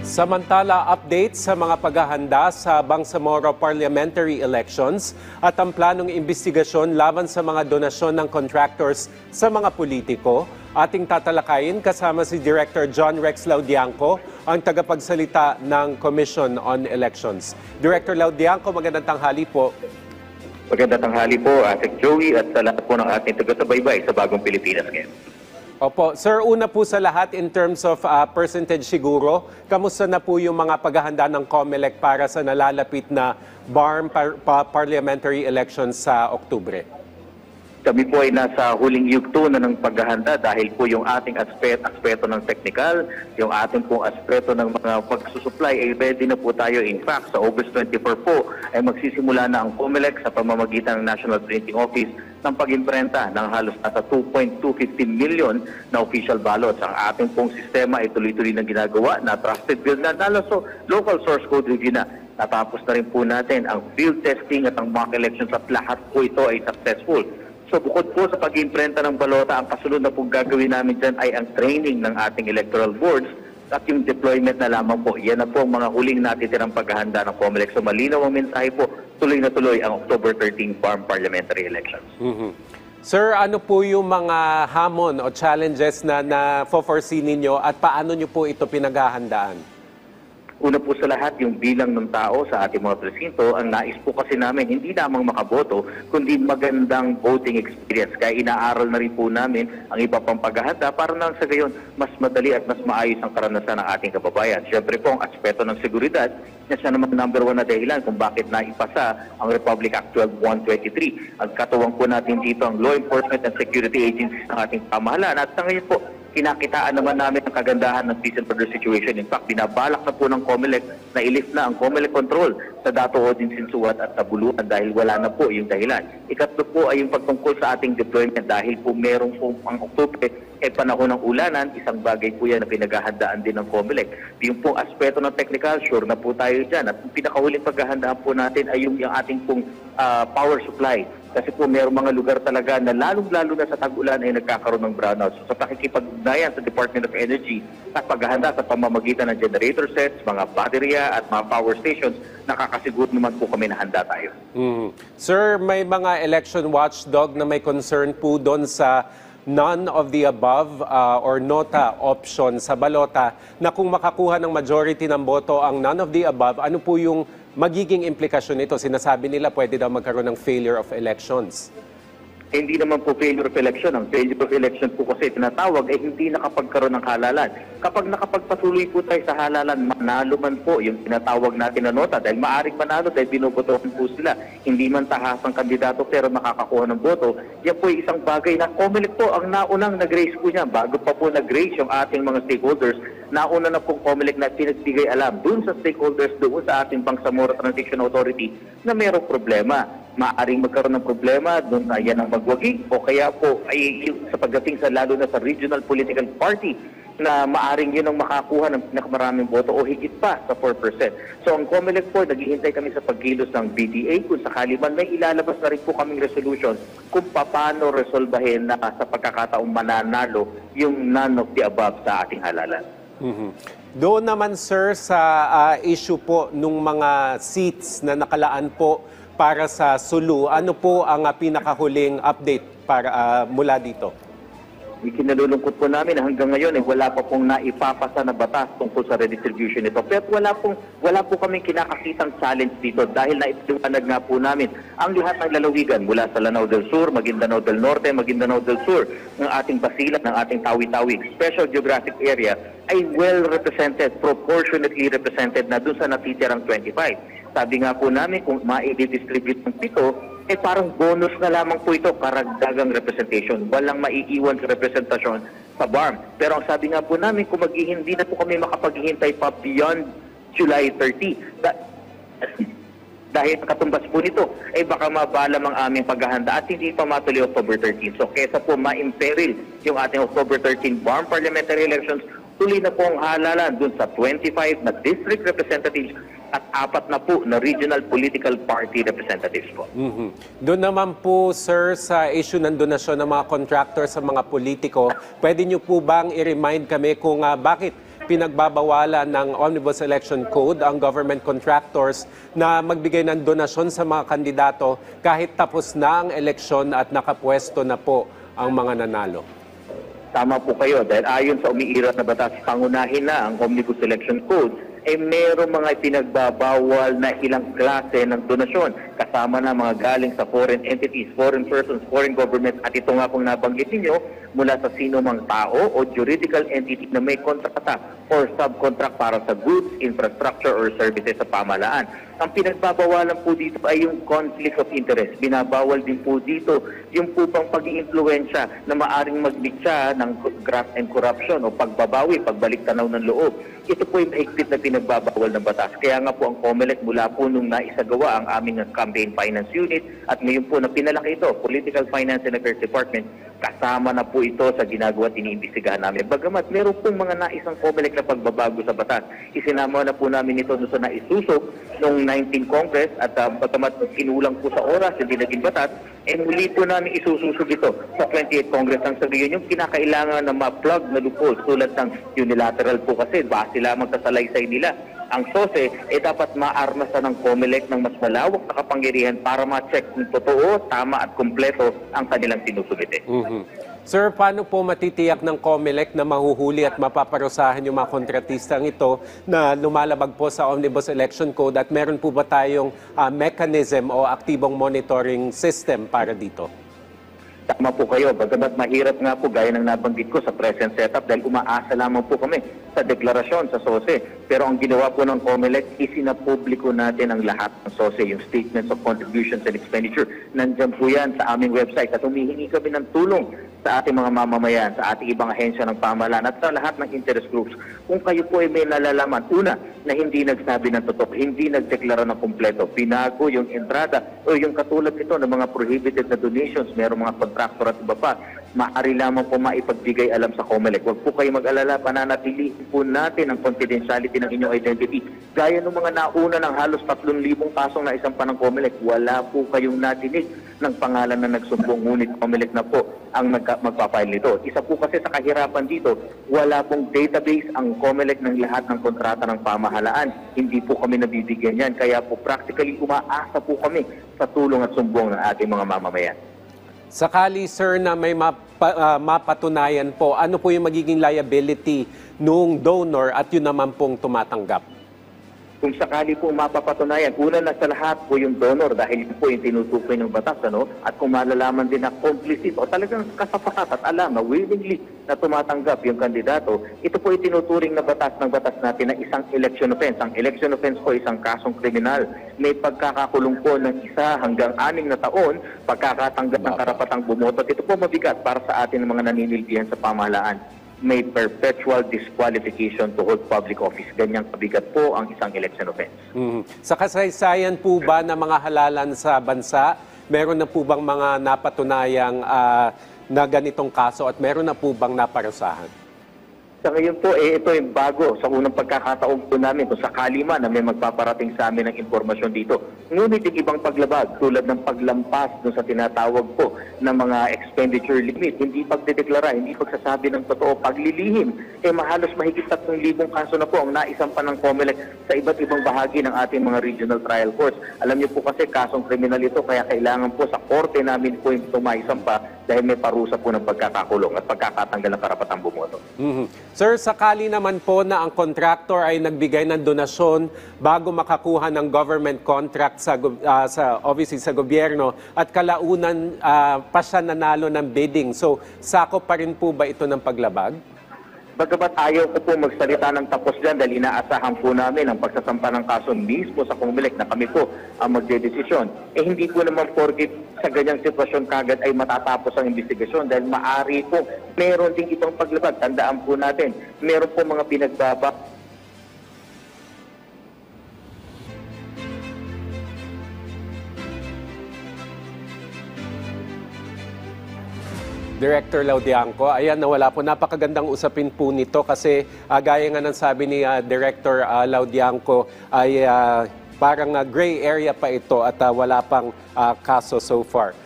Samantala, update sa mga paghahanda sa Bangsamoro parliamentary elections at ang planong imbestigasyon laban sa mga donasyon ng contractors sa mga politiko. Ating tatalakayin kasama si Director John Rex Laudianco, ang tagapagsalita ng Commission on Elections. Director Laudianco, magandang tanghali po. Magandang tanghali po, Asik Joey, at sa lahat po ng ating taga-subaybay sa Bagong Pilipinas ngayon. Opo. Sir, una po sa lahat in terms of percentage siguro, kamusta na po yung mga paghahanda ng COMELEC para sa nalalapit na BARM parliamentary elections sa Oktubre? Kami po ay nasa huling yugto na ng paghahanda dahil po yung ating aspeto ng technical, yung ating pong aspeto ng mga pagsusupply ay ready na po tayo. In fact, sa August 24 po ay magsisimula na ang COMELEC sa pamamagitan ng National Printing Office ng pag-imprenta ng halos nasa 2.215 million na official ballots. Ang ating pong sistema ay tuloy-tuloy na ginagawa na trusted build na so local source code review na. Natapos na rin po natin ang field testing at ang mock elections at lahat po ito ay successful. So bukod po sa pag-imprenta ng balota, ang kasunod na pong gagawin namin dyan ay ang training ng ating electoral boards at yung deployment na lamang po. Yan na po ang mga huling natitirang paghahanda ng COMELEC. So malinaw ang mensahe po, tuloy na tuloy ang October 13 farm parliamentary elections. Sir, ano po yung mga hamon o challenges na foresee ninyo at paano nyo po ito pinaghahandaan? Una po sa lahat, yung bilang ng tao sa ating mga presinto, ang nais po kasi namin hindi lamang makaboto, kundi magandang voting experience. Kaya inaaral na rin po namin ang iba pang paghahanda para nang sa gayon mas madali at mas maayos ang karanasan ng ating kababayan. Siyempre po ang aspeto ng seguridad, na siya naman number one na dahilan kung bakit naipasa ang Republic Act 12123. Ang katuwang po natin dito ang law enforcement and security agencies ng ating pamahalaan. At sa ngayon po, kinakitaan naman namin ang kagandahan ng peace and order situation. In fact, binabalak na po ng COMELEC na i-lift na ang COMELEC control sa Dato Odin Sinsuat at Tabuluan dahil wala na po yung dahilan. Ikatlo po ay yung pagtungkol sa ating deployment dahil po merong po ang Oktubre panahon ng ulanan, isang bagay po yan na pinaghahandaan din ng COMELEC. Yung pong aspeto ng technical, sure na po tayo dyan. At yung pinakahuling paghahandaan po natin ay yung ating pong power supply. Kasi po mayroong mga lugar talaga na lalong-lalo na sa tag-ulan ay nagkakaroon ng brownout. So sa pakikipag-ugnayan sa Department of Energy at paghahanda sa pamamagitan ng generator sets, mga baterya at mga power stations, nakakasiguro naman po kami na handa tayo. Sir, may mga election watchdog na may concern po doon sa none of the above or nota option sa balota na kung makakuha ng majority ng boto ang none of the above, ano po yung magiging implikasyon nito? Sinasabi nila pwede daw magkaroon ng failure of elections. Hindi naman po failure of election. Ang failure of election po kasi tinatawag ay hindi nakapagkaroon ng halalan. Kapag nakapagpatuloy po tayo sa halalan, manalo man po yung tinatawag natin na nota dahil maaring manalo dahil binubotohan po sila. Hindi man tahasang kandidato pero makakakuha ng boto. Yan po ay isang bagay na COMELEC po ang naunang nag-raise po niya. Bago pa po nag-raise yung ating mga stakeholders, nauna na pong COMELEC na pinagbigay alam dun sa stakeholders, doon sa ating Bangsamoro Transition Authority na mayroong problema. Maaring magkaroon ng problema doon na yan ang magwagi o kaya po ay sa pagdating sa lalo na sa regional political party na maaring yun ang makakuha ng pinakamaraming boto o higit pa sa 4%. So ang COMELEC po, naghihintay kami sa pagkilos ng BTA kung sakali man may ilalabas na rin po kaming resolution kung paano resolbahin na sa pagkakataong mananalo yung none of the above sa ating halalan. Doon naman sir sa issue po nung mga seats na nakalaan po para sa Sulu, ano po ang pinakahuling update para mula dito? Ikinalulungkot po namin hanggang ngayon wala pa pong naipapasa na batas tungkol sa redistribution nito. Pero wala po kaming kinakakitang challenge dito dahil naipaliwanag nga po namin ang lahat ng lalawigan mula sa Lanao del Sur, Maguindanao del Norte, Maguindanao del Sur, ng ating basilan, ng ating Tawi-Tawi special geographic area ay well represented, proportionately represented na dun sa natitirang 25. Sabi nga po namin kung ma-distribute ng 7, parang bonus na lamang po ito, karagdagang representation. Walang maiiwan sa representasyon sa BARM. Pero ang sabi nga po namin, kung hindi na po kami makapaghihintay pa beyond July 30, dahil katumbas po nito, baka mabalam ang aming paghahanda at hindi pa matuloy October 13. So kesa po ma-imperil yung ating October 13 BARM parliamentary elections, tuloy na po ang halalan dun sa 25 na district representatives at 4 na po na regional political party representatives po. Doon naman po, sir, sa issue ng donasyon ng mga contractor sa mga politiko, pwede nyo po bang i-remind kami kung bakit pinagbabawalan ng Omnibus Election Code ang government contractors na magbigay ng donasyon sa mga kandidato kahit tapos na ang eleksyon at nakapwesto na po ang mga nanalo. Tama po kayo dahil ayon sa umiiral na batas, pangunahin na ang Omnibus Election Code, merong mga pinagbabawal na ilang klase ng donasyon kasama na mga galing sa foreign entities, foreign persons, foreign governments at ito nga pong nabanggit ninyo mula sa sino mang tao o juridical entity na may kontrata or subcontract para sa goods, infrastructure or services sa pamahalaan. Ang pinagbabawalan po dito ay yung conflict of interest. Binabawal din po dito yung po pang pag-iimpluwensya na maaring magbitsa ng graft and corruption o pagbabawi, pagbalik tanaw ng loob. Ito po yung mahigpit na pinagbabawal ng batas. Kaya nga po ang COMELEC mula po nung naisagawa ang aming campaign finance unit at ngayon po na pinalaki ito, Political Finance and Affairs Department, kasama na po ito sa ginagawa at iniimbestigahan namin. Bagamat meron pong mga naisang COMELEC na pagbabago sa batas, isinama na po namin ito doon sa naisusok noong 19 Congress at bagamat kinulang po sa oras, hindi naging batas, muli po namin isususog ito sa 28 Congress. Ang sabihin yung kinakailangan na ma-plug na loopholes tulad ng unilateral po kasi base lamang sa salaysay nila. Ang SOSE dapat maarmasan ng COMELEC ng mas malawak na kapangyarihan para ma-check kung totoo, tama at kumpleto ang kanilang sinusumite. Sir, paano po matitiyak ng COMELEC na mahuhuli at mapaparusahan yung mga kontratistang ito na lumalabag po sa Omnibus Election Code at meron po ba tayong mechanism o aktibong monitoring system para dito? Tama po kayo. Bagamat mahirap nga po gaya ng nabanggit ko sa present setup dahil umaasa lamang po kami sa deklarasyon sa SOSE. Pero ang ginawa po ng COMELEC, isinapubliko natin ang lahat ng SOSE, yung Statements of Contributions and Expenditure. Nandyan po yan sa aming website at humihingi kami ng tulong sa ating mga mamamayan, sa ating ibang ahensya ng pamahalaan at sa lahat ng interest groups. Kung kayo po ay may nalalaman, una, na hindi nagsabi ng totoo, hindi nagdeklara ng kumpleto, binago yung entrada o yung katulad nito ng mga prohibited na donations, mayroong mga contractor at iba pa, maaari lamang po maipagbigay alam sa COMELEC. Huwag po kayo mag-alala, pananatilihin po natin ang confidentiality ng inyong identity. Gaya ng mga nauna ng halos 3,000 kasong na isang panang COMELEC, wala po kayong natinig ng pangalan na nagsumbong, ngunit COMELEC na po ang magpapile nito. Isa po kasi sa kahirapan dito, wala pong database ang COMELEC ng lahat ng kontrata ng pamahalaan. Hindi po kami nabibigyan yan. Kaya po practically umaasa po kami sa tulong at sumbong ng ating mga mamamayan. Sakali, sir, na may mapatunayan po, ano po yung magiging liability nung donor at yun naman pong tumatanggap? Kung sakali po mapapatunayan, una na sa lahat po yung donor dahil yun po yung tinutukoy ng batas, at kung malalaman din na complicit o talagang kasapakat at alam na willingly na tumatanggap yung kandidato, ito po yung tinuturing na batas ng batas natin na isang election offense. Ang election offense po isang kasong kriminal. May pagkakakulong po ng 1 hanggang 6 na taon, pagkakatanggap ng karapatang bumoto. Ito po mabigat para sa atin ng mga naninilbihan sa pamahalaan. May perpetual disqualification to hold public office. Ganyang kabigat po ang isang election offense. Sa kasaysayan po ba ng mga halalan sa bansa, meron na po bang mga napatunayang na ganitong kaso at meron na po bang naparusahan? Sa ngayon po, ito yung bago sa unang pagkakataon po namin kung sakali man na may magpaparating sa amin ng impormasyon dito. Ngunit yung ibang paglabag tulad ng paglampas dun sa tinatawag po ng mga expenditure limit, hindi pagdedeklara, hindi pagsasabi ng totoo, paglilihim, mahalos mahigit 3,000 kaso na po ang naisampan ng COMELEC sa iba't ibang bahagi ng ating mga regional trial courts. Alam niyo po kasi kasong kriminal ito kaya kailangan po sa korte namin po yung maisampa dahil may parusa po ng pagkakakulong at pagkakatanggal ng karapatang bumoto. Sir, sakali naman po na ang contractor ay nagbigay ng donasyon bago makakuha ng government contract obviously sa gobyerno at kalaunan pa siya nanalo ng bidding. So, sakop pa rin po ba ito ng paglabag? Bagamat ayaw ko po magsalita ng tapos dyan dahil inaasahan po namin ang pagsasampa ng kaso mismo sa COMELEC na kami po ang magdedesisyon. Hindi po naman porkit sa ganyang sitwasyon kagad ay matatapos ang investigasyon dahil maari po meron ding itong paglabag. Tandaan po natin, meron po mga pinagbaba. Director Laudiangco, ayan, nawala po. Napakagandang usapin po nito kasi gaya nga ng sabi ni Director Laudiangco ay parang gray area pa ito at wala pang kaso so far.